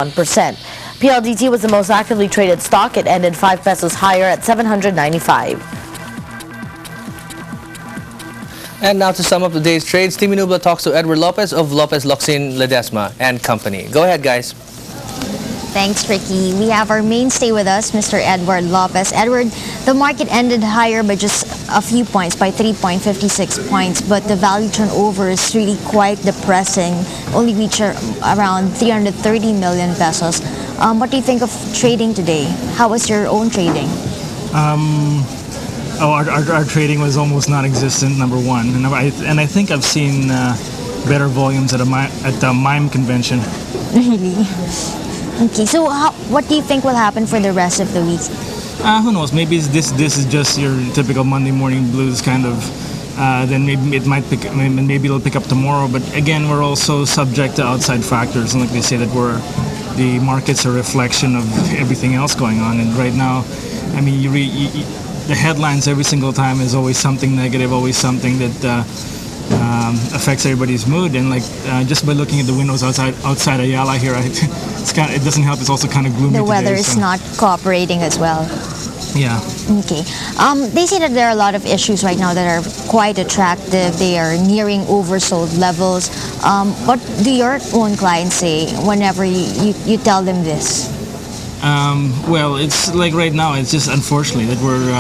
1%. PLDT was the most actively traded stock. It ended 5 pesos higher at 795. And now to sum up the day's trades, Timi talks to Edward Lopez of Lopez Locsin Ledesma and Company. Go ahead, guys. Thanks, Ricky. We have our mainstay with us, Mr. Edward Lopez. Edward, the market ended higher by just a few points, by 3.56 points, but the value turnover is really quite depressing, only reached around 330 million pesos. What do you think of trading today? How was your own trading? Our trading was almost non-existent, number one, and I think I've seen better volumes at the MIME convention. Really? Okay, so what do you think will happen for the rest of the week? Who knows? Maybe this is just your typical Monday morning blues kind of. Then maybe it'll pick up tomorrow. But again, we're also subject to outside factors, and like they say that the market's a reflection of everything else going on. And right now, I mean, the headlines every single time is always something negative, always something that affects everybody's mood. And like just by looking at the windows outside Ayala here, it doesn't help. It's also kind of gloomy. The weather is not cooperating as well. Yeah. Okay. They say that there are a lot of issues right now that are quite attractive. They are nearing oversold levels. What do your own clients say whenever you tell them this? Well, it's like right now, it's just unfortunately that we're,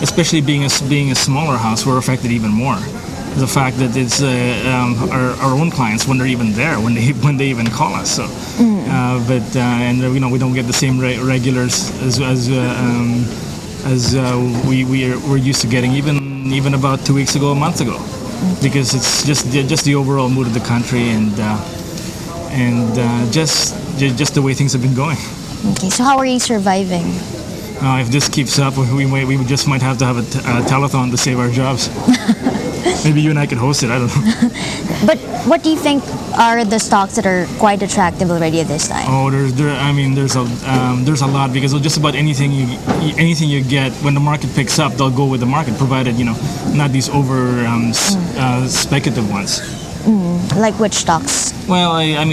especially being a smaller house, we're affected even more. The fact that it's our own clients when they're even there, when they even call us. So, and we don't get the same regulars as we're used to getting even about 2 weeks ago, a month ago, because it's just the overall mood of the country and just the way things have been going. Okay, so how are you surviving? If this keeps up, we just might have to have a telethon to save our jobs. Maybe you and I could host it. I don't know. But what do you think are the stocks that are quite attractive already at this time? Oh, there's a lot, because just about anything you get when the market picks up, they'll go with the market, provided not these over speculative ones. Like which stocks? Well, your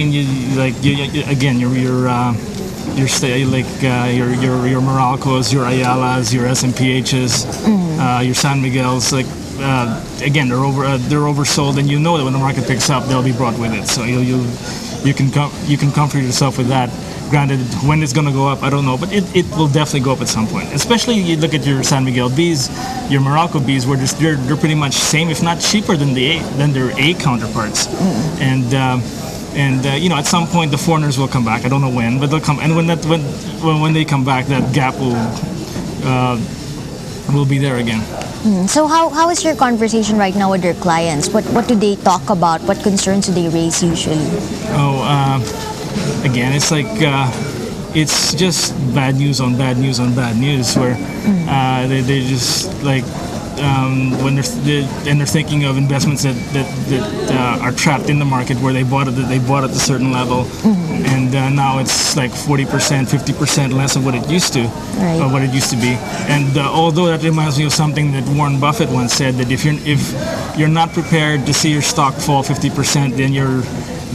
Meralcos, your Ayalas, your S&PHs, your San Miguel's, again, they're oversold, and that when the market picks up, they'll be brought with it. So you can comfort yourself with that. Granted, when it's going to go up, I don't know, but it will definitely go up at some point. Especially you look at your San Miguel Bs, your Meralco Bs, where they're pretty much same, if not cheaper than their A counterparts. And at some point the foreigners will come back. I don't know when, but they'll come. And when they come back, that gap will be there again. So how is your conversation right now with your clients? What do they talk about? What concerns do they raise usually? Again, it's like it's just bad news on bad news on bad news, where they just like when they're thinking of investments that are trapped in the market, where they bought at a certain level, and now it's like 40%, 50% less of what it used to, or what it used to be. And although that reminds me of something that Warren Buffett once said, that if you're not prepared to see your stock fall 50%,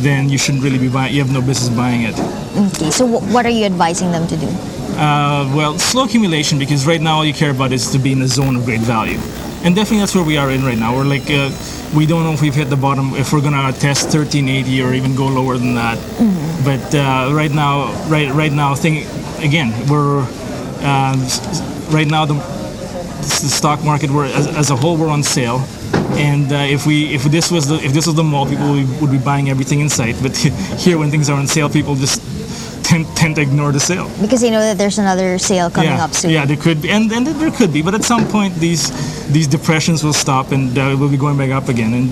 then you shouldn't really be buying. You have no business buying it. Okay, so what are you advising them to do? Well, slow accumulation, because right now all you care about is to be in a zone of great value. And definitely that's where we are in right now. We're like, we don't know if we've hit the bottom, if we're going to test 1380 or even go lower than that. But right now, the stock market, as a whole, we're on sale. And if this was the mall, people would be buying everything in sight. But here, when things are on sale, people just tend to ignore the sale, because they know that there's another sale coming up soon. Yeah, there could be, and there could be, but at some point these depressions will stop, and we'll be going back up again. And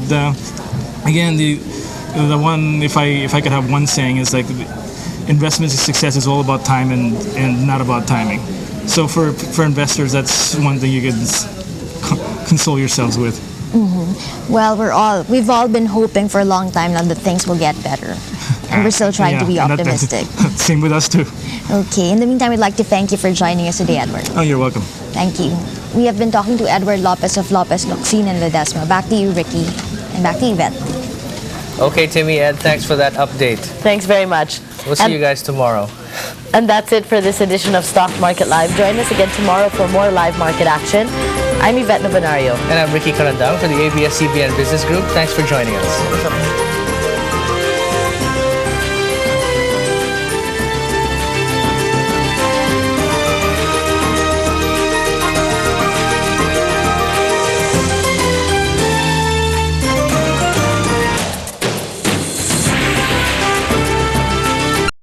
again, the one, if I could have one saying, is like, investment success is all about time and not about timing. So for investors, that's one thing you could console yourselves with. Well, we've all been hoping for a long time now that things will get better. And we're still trying to be optimistic. Same with us too. Okay, in the meantime, we'd like to thank you for joining us today, Edward. Oh, you're welcome. Thank you. We have been talking to Edward Lopez of Lopez Locsin and Ledesma. Back to you, Ricky, and back to you, Yvette. Okay, Timi, Ed, thanks for that update. Thanks very much. We'll see you guys tomorrow. And that's it for this edition of Stock Market Live. Join us again tomorrow for more live market action. I'm Yvette Novanario. And I'm Ricky Karandang for the ABS-CBN Business Group. Thanks for joining us.